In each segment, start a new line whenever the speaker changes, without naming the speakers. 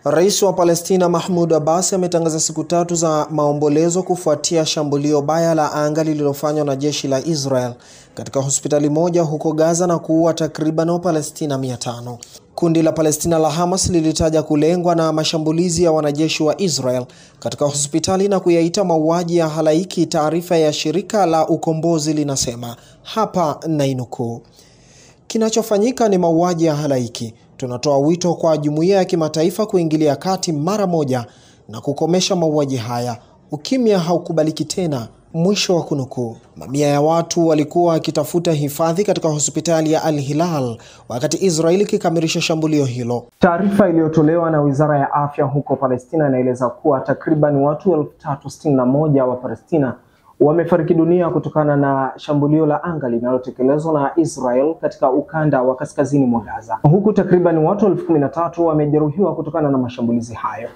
Rais wa Palestina Mahmoud Abbas ametangaza siku 3 za maombolezo kufuatia shambulio baya la anga lililofanywa na jeshi la Israel katika hospitali moja huko Gaza na kuua takriban Wapalestina 500. Kundi la Palestina la Hamas lilitaja kulengwa na mashambulizi ya wanajeshi wa Israel katika hospitali na kuyaita mauaji ya halaiki. Taarifa ya shirika la ukombozi linasema, hapa nainukuu: "Kinachofanyika ni mauaji ya halaiki. Tunatoa wito kwa jumuiya ya kimataifa kuingilia kati mara moja na kukomesha mauaji haya. Ukimya haukubaliki tena." Mwisho wa kunukuu. Mamia ya watu walikuwa wakitafuta hifadhi katika hospitali ya Al-Hilal wakati Israeli ikikamilisha shambulio hilo. Taarifa iliyotolewa na Wizara ya Afya huko Palestina inaeleza kuwa takriban watu 361 wa Palestina wamefariki dunia kutokana na shambulio la anga linalotekelezwa na Israel katika ukanda wa kaskazini mwa Gaza, huku takriban watu 13,000 wamejeruhiwa kutokana na mashambulizi hayo.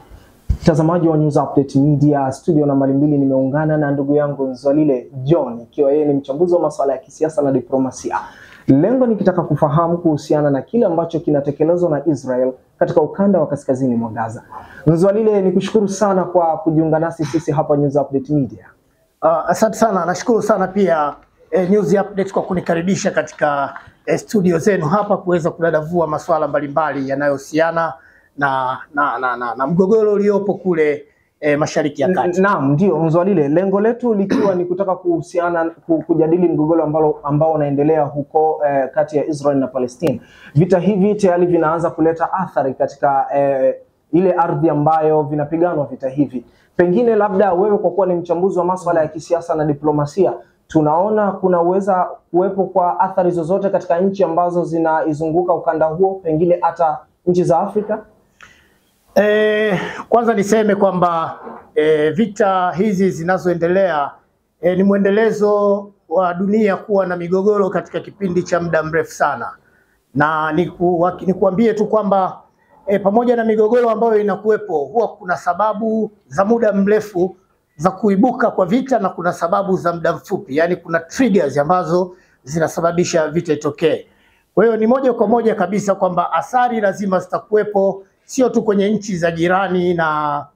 Mtazamaji wa News Update Media, studio nambari 2, nimeungana na ndugu yangu Nzwalile John, ikiwa yeye ni mchambuzi wa masuala ya kisiasa na diplomasia. Lengo nikitaka kufahamu kuhusiana na kile ambacho kinatekelezwa na Israel katika ukanda wa kaskazini mwa Gaza. Nzwalile, nikushukuru sana kwa kujiunga nasi sisi hapa News Update Media.
Asante sana, nashukuru sana pia News Update kwa kunikaribisha katika studio zenu hapa kuweza kudadavua masuala mbalimbali yanayohusiana na mgogoro uliopo kule Mashariki ya Kati.
Naam, ndio Nzwalile, lengo letu likiwa ni kutaka kujadili mgogoro ambao unaendelea huko kati ya Israel na Palestina. Vita hivi tayari vinaanza kuleta athari katika ile ardhi ambayo vinapiganwa vita hivi. Pengine labda wewe kwa kuwa ni mchambuzi wa masuala ya kisiasa na diplomasia, tunaona kunaweza kuwepo kwa athari zozote katika nchi ambazo zinaizunguka ukanda huo, pengine hata nchi za Afrika?
Kwanza niseme kwamba vita hizi zinazoendelea ni mwendelezo wa dunia kuwa na migogoro katika kipindi cha muda mrefu sana, na nikuambie tu kwamba pamoja na migogoro ambayo inakuwepo, huwa kuna sababu za muda mrefu za kuibuka kwa vita na kuna sababu za muda mfupi, yani kuna triggers ambazo zinasababisha vita itokee. Kwa hiyo ni moja kwa moja kabisa kwamba athari lazima zitakuwepo, sio tu kwenye nchi za jirani na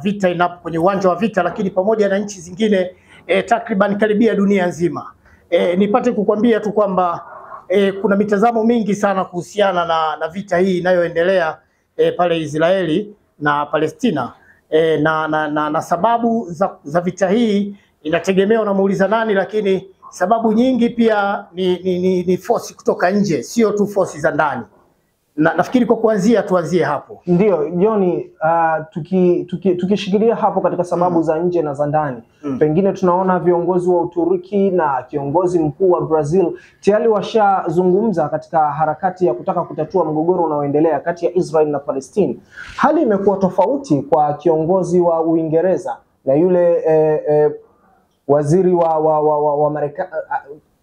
vita inapo kwenye uwanja wa vita, lakini pamoja na nchi zingine takriban karibia dunia nzima. Nipate kukwambia tu kwamba kuna mitazamo mingi sana kuhusiana na vita hii inayoendelea pale Israeli na Palestina. Na sababu za vita hii inategemea unamuuliza nani, lakini sababu nyingi pia ni force kutoka nje, sio tu force za ndani. Nafikiri kwa kuanzia tuanzie hapo.
Ndio, Joni, tukishikilia hapo katika sababu za nje na za ndani, pengine tunaona viongozi wa Uturuki na kiongozi mkuu wa Brazil tayari washazungumza katika harakati ya kutaka kutatua mgogoro unaoendelea kati ya Israel na Palestina. Hali imekuwa tofauti kwa kiongozi wa Uingereza na yule waziri wa Marekani,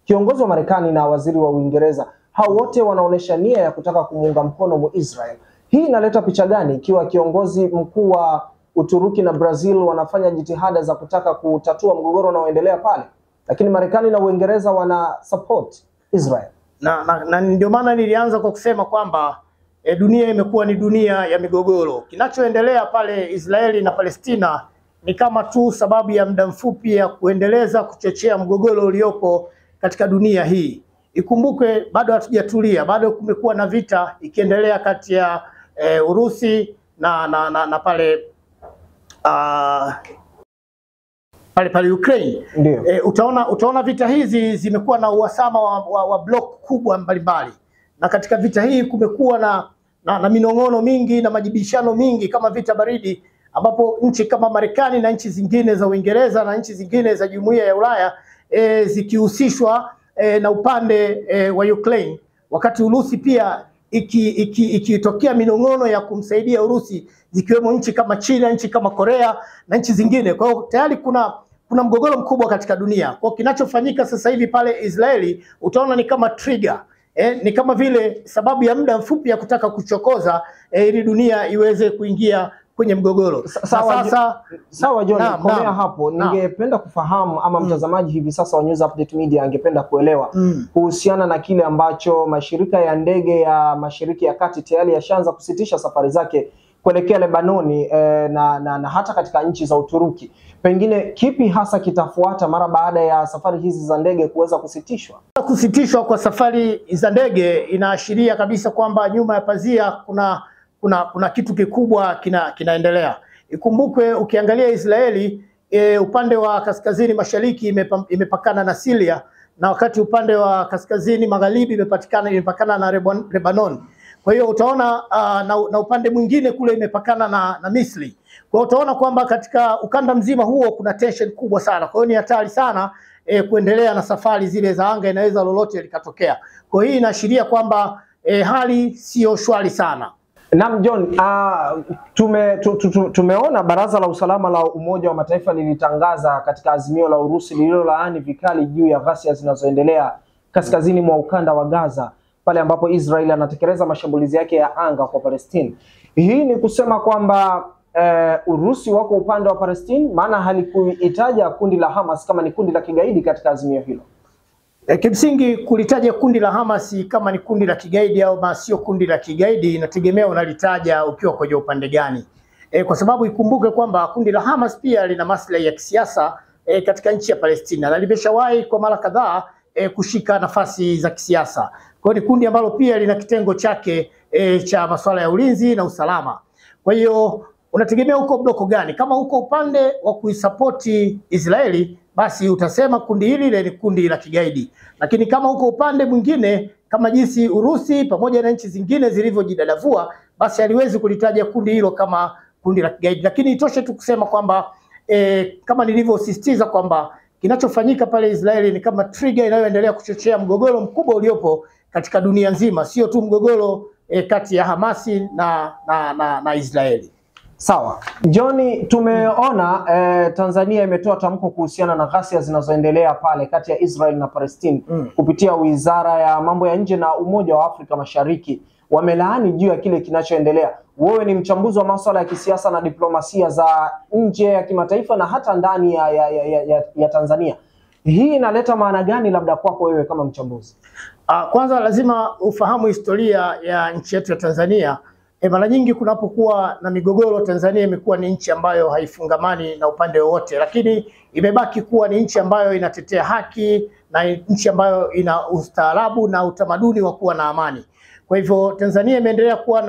kiongozi wa Marekani na waziri wa Uingereza. Hao wote wanaonesha nia ya kutaka kumuunga mkono Israel. Hii inaleta picha gani ikiwa kiongozi mkuu wa Uturuki na Brazil wanafanya jitihada za kutaka kutatua mgogoro unaoendelea pale, lakini Marekani na Uingereza wana support Israel?
Na ndio maana nilianza kwa kusema kwamba dunia imekuwa ni dunia ya migogoro. Kinachoendelea pale Israeli na Palestina ni kama tu sababu ya muda mfupi ya kuendeleza kuchochea mgogoro uliopo katika dunia hii. Ikumbuke bado hatujatulia, bado kumekuwa na vita ikiendelea kati ya Urusi na pale Ukraine. Utaona vita hizi zimekuwa na uhasama wa block kubwa mbalimbali, na katika vita hii kumekuwa na minong'ono mingi na majibishano mingi kama vita baridi, ambapo nchi kama Marekani na nchi zingine za Uingereza na nchi zingine za Jumuiya ya Ulaya zikihusishwa na upande wa Ukraine, wakati Urusi pia ikitokea minong'ono ya kumsaidia Urusi, zikiwemo nchi kama China, nchi kama Korea na nchi zingine. Kwa hiyo tayari kuna mgogoro mkubwa katika dunia. Kwa kinachofanyika sasa hivi pale Israeli, utaona ni kama trigger, ni kama vile sababu ya muda mfupi ya kutaka kuchokoza ili dunia iweze kuingia kwenye mgogoro.
Sawa John, komea hapo. Ningependa kufahamu ama mtazamaji hivi sasa wa News Update Media angependa kuelewa kuhusiana na kile ambacho mashirika ya ndege ya Mashariki ya Kati tayari yashaanza kusitisha safari zake kuelekea Lebanoni na hata katika nchi za Uturuki. Pengine kipi hasa kitafuata mara baada ya safari hizi za ndege kuweza kusitishwa?
Kusitishwa kwa safari za ndege inaashiria kabisa kwamba nyuma ya pazia kuna kitu kikubwa kinaendelea. Ikumbukwe ukiangalia Israeli upande wa kaskazini mashariki imepakana na Syria, na wakati upande wa kaskazini magharibi imepakana na Lebanon. Kwa hiyo utaona na upande mwingine kule imepakana na Misri. Kwa hiyo utaona kwamba katika ukanda mzima huo kuna tension kubwa sana. Kwa hiyo ni hatari sana kuendelea na safari zile za anga, inaweza lolote likatokea. Kwa hiyo hii inaashiria kwamba hali sio shwari sana.
Naam John, tumeona Baraza la Usalama la Umoja wa Mataifa lilitangaza katika azimio la Urusi lililolaani vikali juu ya ghasia zinazoendelea kaskazini mwa ukanda wa Gaza, pale ambapo Israel anatekeleza mashambulizi yake ya anga kwa Palestine. Hii ni kusema kwamba Urusi wako upande wa Palestine, maana halikuitaja kundi la Hamas kama ni kundi la kigaidi katika azimio hilo.
Kimsingi kulitaja kundi la Hamas kama ni kundi la kigaidi au sio kundi la kigaidi inategemea unalitaja ukiwa kwenye upande gani. Kwa sababu ikumbuke kwamba kundi la Hamas pia lina maslahi ya kisiasa katika nchi ya Palestina, na limeshawahi kwa mara kadhaa kushika nafasi za kisiasa. Kwa hiyo ni kundi ambalo pia lina kitengo chake cha masuala ya ulinzi na usalama. Kwa hiyo unategemea uko bloko gani? Kama uko upande wa kuisapoti Israeli, basi utasema kundi hili ni kundi la kigaidi. Lakini kama uko upande mwingine kama jinsi Urusi pamoja na nchi zingine zilivyojidadavua, basi haliwezi kulitaja kundi hilo kama kundi la kigaidi. Lakini itoshe tu kusema kwamba kama nilivyosisitiza kwamba kinachofanyika pale Israeli ni kama trigger inayoendelea kuchochea mgogoro mkubwa uliopo katika dunia nzima, sio tu mgogoro kati ya Hamasi na Israeli.
Sawa. Johnny, tumeona Tanzania imetoa tamko kuhusiana na ghasia zinazoendelea pale kati ya Israel na Palestine kupitia Wizara ya Mambo ya Nje na Umoja wa Afrika Mashariki. Wamelaani juu ya kile kinachoendelea. Wewe ni mchambuzi wa masuala ya kisiasa na diplomasia za nje ya kimataifa na hata ndani ya Tanzania. Hii inaleta maana gani labda kwako wewe kama mchambuzi?
Kwanza lazima ufahamu historia ya nchi yetu ya Tanzania. Mara nyingi kunapokuwa na migogoro, Tanzania imekuwa ni nchi ambayo haifungamani na upande wowote, lakini imebaki kuwa ni nchi ambayo inatetea haki na nchi ambayo ina ustaarabu na utamaduni wa kuwa na amani. Kwa hivyo Tanzania imeendelea kuwa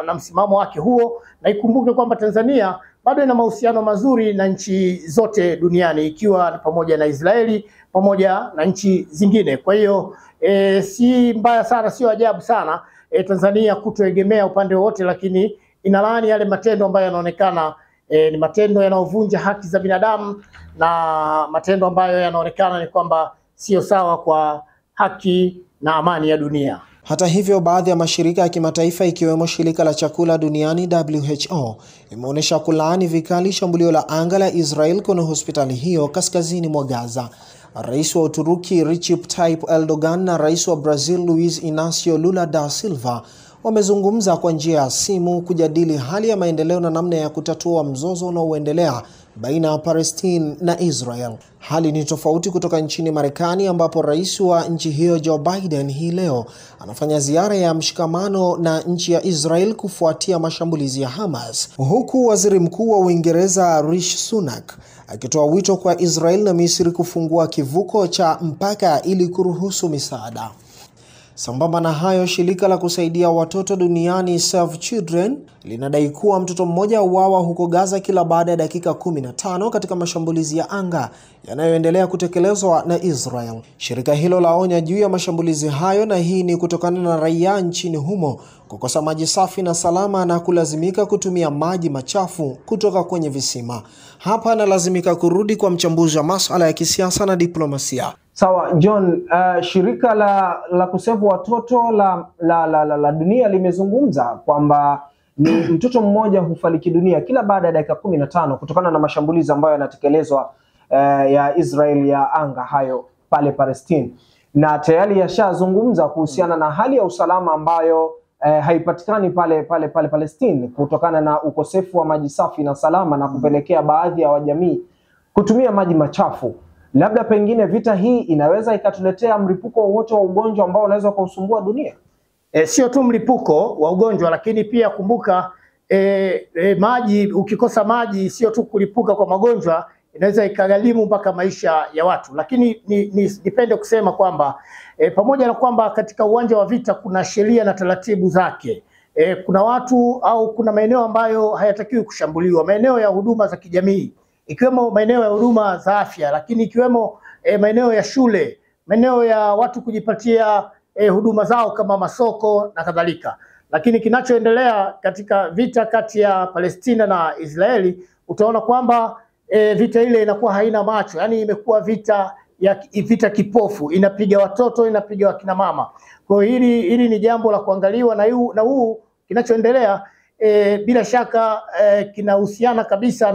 na msimamo wake huo, na ikumbuke kwamba Tanzania bado ina mahusiano mazuri na nchi zote duniani, ikiwa pamoja na Israeli pamoja na nchi zingine. Kwa hiyo si mbaya sana, sio ajabu sana Tanzania kutoegemea upande wote, lakini inalaani yale matendo ambayo yanaonekana ni matendo yanayovunja haki za binadamu na matendo ambayo yanaonekana ni kwamba sio sawa kwa haki na amani ya dunia.
Hata hivyo, baadhi ya mashirika ya kimataifa ikiwemo shirika la chakula duniani WHO imeonyesha kulaani vikali shambulio la anga la Israel kwenye hospitali hiyo kaskazini mwa Gaza. Rais wa Uturuki Recep Tayyip Erdogan na Rais wa Brazil Luiz Inacio Lula da Silva wamezungumza kwa njia ya simu kujadili hali ya maendeleo na namna ya kutatua mzozo unaoendelea baina ya Palestine na Israel. Hali ni tofauti kutoka nchini Marekani ambapo rais wa nchi hiyo Joe Biden hii leo anafanya ziara ya mshikamano na nchi ya Israel kufuatia mashambulizi ya Hamas, huku waziri mkuu wa Uingereza Rishi Sunak akitoa wito kwa Israel na Misri kufungua kivuko cha mpaka ili kuruhusu misaada. Sambamba na hayo, shirika la kusaidia watoto duniani Save Children linadai kuwa mtoto mmoja huuawa huko Gaza kila baada ya dakika 15 katika mashambulizi ya anga yanayoendelea kutekelezwa na Israel. Shirika hilo laonya juu ya mashambulizi hayo, na hii ni kutokana na raia nchini humo kukosa maji safi na salama na kulazimika kutumia maji machafu kutoka kwenye visima. Hapa analazimika kurudi kwa mchambuzi wa masuala ya kisiasa na diplomasia. Sawa John, shirika la kusevu watoto la dunia limezungumza kwamba ni mtoto mmoja hufariki dunia kila baada ya dakika 15 kutokana na mashambulizi ambayo yanatekelezwa ya Israel ya anga hayo pale Palestine, na tayari yashazungumza kuhusiana na hali ya usalama ambayo haipatikani pale Palestina kutokana na ukosefu wa maji safi na salama na kupelekea baadhi ya wajamii kutumia maji machafu. Labda pengine vita hii inaweza ikatuletea mlipuko wowote wa ugonjwa ambao unaweza kusumbua dunia.
Sio tu mlipuko wa ugonjwa, lakini pia kumbuka maji, ukikosa maji sio tu kulipuka kwa magonjwa, inaweza ikagharimu mpaka maisha ya watu. Lakini nipende kusema kwamba pamoja na kwamba katika uwanja wa vita kuna sheria na taratibu zake, kuna watu au kuna maeneo ambayo hayatakiwi kushambuliwa, maeneo ya huduma za kijamii, ikiwemo maeneo ya huduma za afya, lakini ikiwemo maeneo ya shule, maeneo ya watu kujipatia huduma zao kama masoko na kadhalika. Lakini kinachoendelea katika vita kati ya Palestina na Israeli, utaona kwamba vita ile inakuwa haina macho, yani imekuwa vita kipofu, inapiga watoto, inapiga wakina mama. Kwa hiyo hili ni jambo la kuangaliwa, na huu kinachoendelea bila shaka kinahusiana kabisa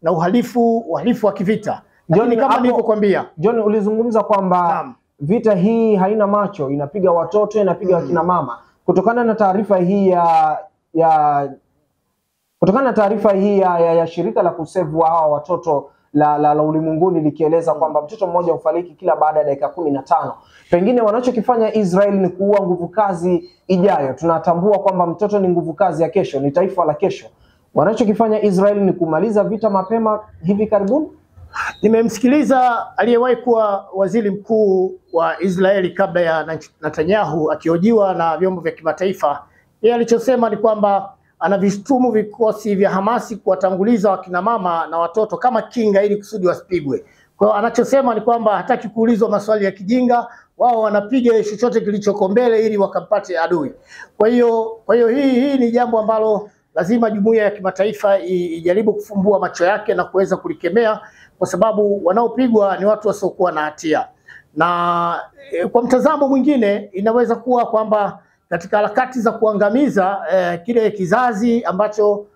na uhalifu wa kivita. Lakini kama nilivyokuambia
John, ulizungumza kwamba vita hii haina macho, inapiga watoto, inapiga wakina mama. Kutokana na taarifa hii ya shirika la kusevu hawa watoto la ulimwenguni likieleza kwamba mtoto mmoja hufariki kila baada ya dakika 15. Pengine wanachokifanya Israeli ni kuua nguvu kazi ijayo. Tunatambua kwamba mtoto ni nguvu kazi ya kesho, ni taifa la kesho. Wanachokifanya Israeli ni kumaliza vita mapema hivi karibuni.
Nimemsikiliza aliyewahi kuwa waziri mkuu wa Israeli kabla ya Netanyahu akihojiwa na vyombo vya kimataifa. Yeye alichosema ni kwamba anavishtumu vikosi vya Hamasi kuwatanguliza wakina mama na watoto kama kinga ili kusudi wasipigwe. Kwa hiyo anachosema ni kwamba hataki kuulizwa maswali ya kijinga, wao wanapiga chochote kilichoko mbele ili wakampate adui. Kwa hiyo hii ni jambo ambalo lazima jumuiya ya kimataifa ijaribu kufumbua macho yake na kuweza kulikemea, kwa sababu wanaopigwa ni watu wasiokuwa na hatia. Na kwa mtazamo mwingine inaweza kuwa kwamba katika harakati za kuangamiza kile kizazi ambacho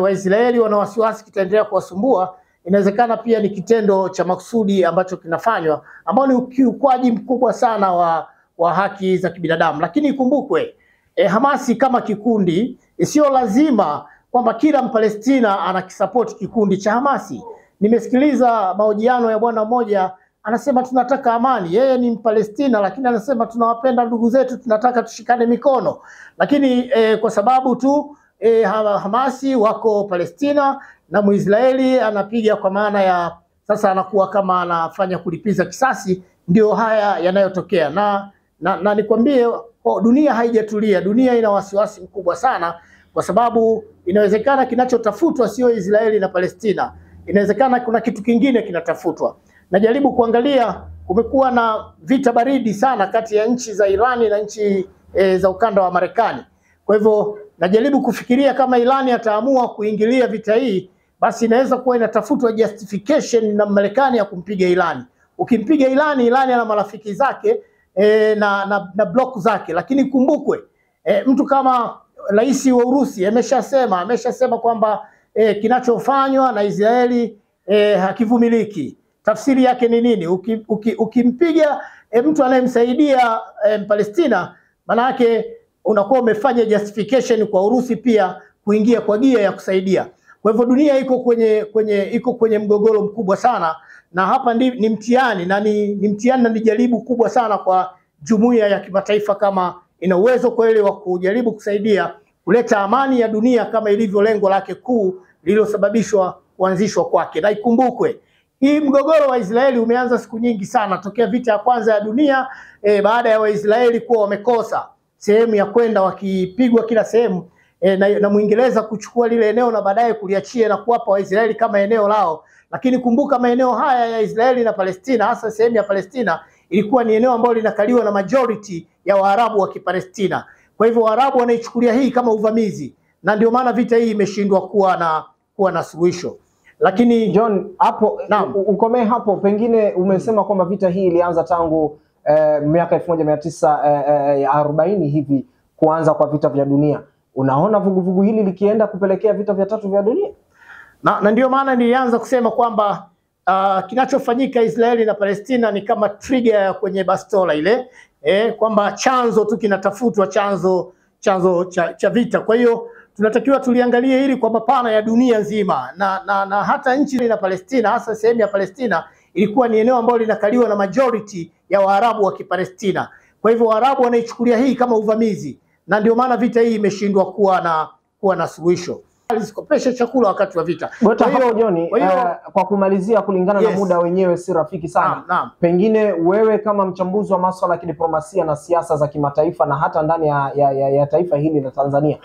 Waisraeli wana wasiwasi kitaendelea kuwasumbua, inawezekana pia ni kitendo cha makusudi ambacho kinafanywa, ambao ni ukiukwaji mkubwa sana wa haki za kibinadamu. Lakini ikumbukwe Hamasi kama kikundi, sio lazima kwamba kila Mpalestina anakisupport kikundi cha Hamasi. Nimesikiliza mahojiano ya bwana mmoja anasema tunataka amani. Yeye ni Mpalestina lakini anasema tunawapenda ndugu zetu, tunataka tushikane mikono. Lakini kwa sababu tu Hamasi wako Palestina na Muisraeli anapiga kwa maana ya sasa anakuwa kama anafanya kulipiza kisasi, ndio haya yanayotokea. Na nikwambie dunia haijatulia, dunia ina wasiwasi mkubwa sana, kwa sababu inawezekana kinachotafutwa sio Israeli na Palestina. Inawezekana kuna kitu kingine kinatafutwa. Najaribu kuangalia, kumekuwa na vita baridi sana kati ya nchi za Irani na nchi za ukanda wa Marekani. Kwa hivyo najaribu kufikiria kama Irani ataamua kuingilia vita hii, basi inaweza kuwa inatafutwa justification na Marekani ya kumpiga Irani. Ukimpiga Irani, Irani ana marafiki zake na block zake. Lakini kumbukwe mtu kama rais wa Urusi ameshasema kwamba kinachofanywa na Israeli hakivumiliki. Tafsiri yake ni nini? Ukimpiga mtu anayemsaidia Palestina, maana yake unakuwa umefanya justification kwa Urusi pia kuingia kwa gia ya kusaidia. Kwa hivyo dunia iko kwenye mgogoro mkubwa sana, na hapa ni mtihani na ni mtihani na ni jaribu kubwa sana kwa jumuiya ya kimataifa kama ina uwezo kweli wa kujaribu kusaidia kuleta amani ya dunia kama ilivyo lengo lake kuu lililosababishwa kuanzishwa kwake. Na ikumbukwe hii mgogoro wa Israeli umeanza siku nyingi sana, tokea vita ya kwanza ya dunia, baada ya Waisraeli kuwa wamekosa sehemu ya kwenda, wakipigwa kila sehemu na Muingereza kuchukua lile eneo na baadaye kuliachia na kuwapa Waisraeli kama eneo lao. Lakini kumbuka maeneo haya ya Israeli na Palestina, hasa sehemu ya Palestina, ilikuwa ni eneo ambalo linakaliwa na majority ya Waarabu wa Kipalestina. Kwa hivyo Waarabu wanaichukulia hii kama uvamizi, na ndio maana vita hii imeshindwa kuwa na suluhisho. Lakini
John, hapo ukomee hapo. Pengine umesema kwamba vita hii ilianza tangu miaka 1940 hivi, kuanza kwa vita vya dunia. Unaona vuguvugu hili likienda kupelekea vita vya 3 vya dunia?
Na ndio maana nilianza kusema kwamba kinachofanyika Israeli na Palestina ni kama trigger kwenye bastola ile. kwamba chanzo tu kinatafutwa, chanzo cha vita. Kwa hiyo tunatakiwa tuliangalie hili kwa mapana ya dunia nzima, na hata nchi na Palestina, hasa sehemu ya Palestina ilikuwa ni eneo ambalo linakaliwa na majority ya Waarabu wa Kipalestina. Kwa hivyo Waarabu wanaichukulia hii kama uvamizi, na ndio maana vita hii imeshindwa kuwa na suluhisho. Alizikopesha chakula wakati wa vita.
Kwa kumalizia, kulingana na muda wenyewe si rafiki sana. Pengine wewe kama mchambuzi wa masuala ya kidiplomasia na siasa za kimataifa na hata ndani ya taifa hili la Tanzania,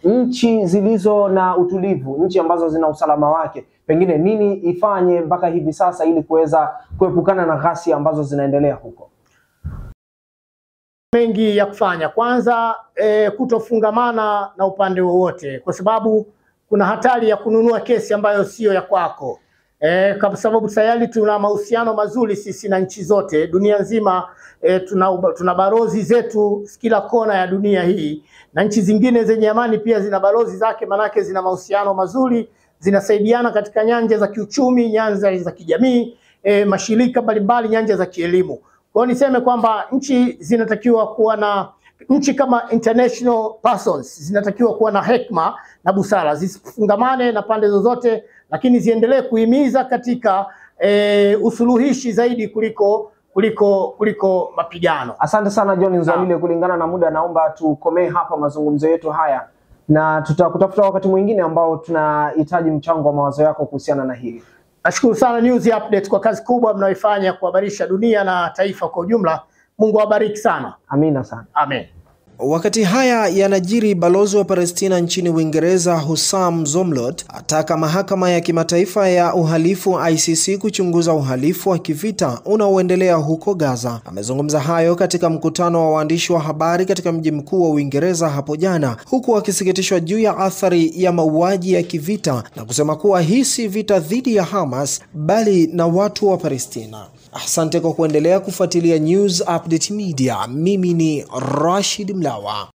nchi zilizo na utulivu, nchi ambazo zina usalama wake, pengine nini ifanye mpaka hivi sasa ili kuweza kuepukana na ghasia ambazo zinaendelea huko?
Mengi ya kufanya. Kwanza kutofungamana na upande wowote, kwa sababu kuna hatari ya kununua kesi ambayo sio ya kwako. Kwa sababu tayari tuna mahusiano mazuri sisi na nchi zote dunia nzima. Tuna balozi zetu kila kona ya dunia hii, na nchi zingine zenye amani pia zina balozi zake, manake zina mahusiano mazuri, zinasaidiana katika nyanja za kiuchumi, nyanja za kijamii, mashirika mbalimbali, nyanja za kielimu. Kwa hiyo niseme kwamba nchi zinatakiwa kuwa na, nchi kama international persons zinatakiwa kuwa na hekima na busara, zisifungamane na pande zozote, lakini ziendelee kuhimiza katika usuluhishi zaidi kuliko mapigano.
Asante sana John Nzalile. Kulingana na muda, naomba tukomee hapa mazungumzo yetu haya, na tutakutafuta wakati mwingine ambao tunahitaji mchango wa mawazo yako kuhusiana na hili.
Nashukuru sana News Update kwa kazi kubwa mnaoifanya kuhabarisha dunia na taifa kwa ujumla. Mungu awabariki sana.
Amina sana.
Amen.
Wakati haya yanajiri, balozi wa Palestina nchini Uingereza Hussam Zomlot ataka mahakama ya kimataifa ya uhalifu ICC kuchunguza uhalifu wa kivita unaoendelea huko Gaza. Amezungumza hayo katika mkutano wa waandishi wa habari katika mji mkuu wa Uingereza hapo jana, huku akisikitishwa juu ya athari ya mauaji ya kivita na kusema kuwa hii si vita dhidi ya Hamas bali na watu wa Palestina. Asante kwa kuendelea kufuatilia News Update Media. Mimi ni Rashid Mlawa.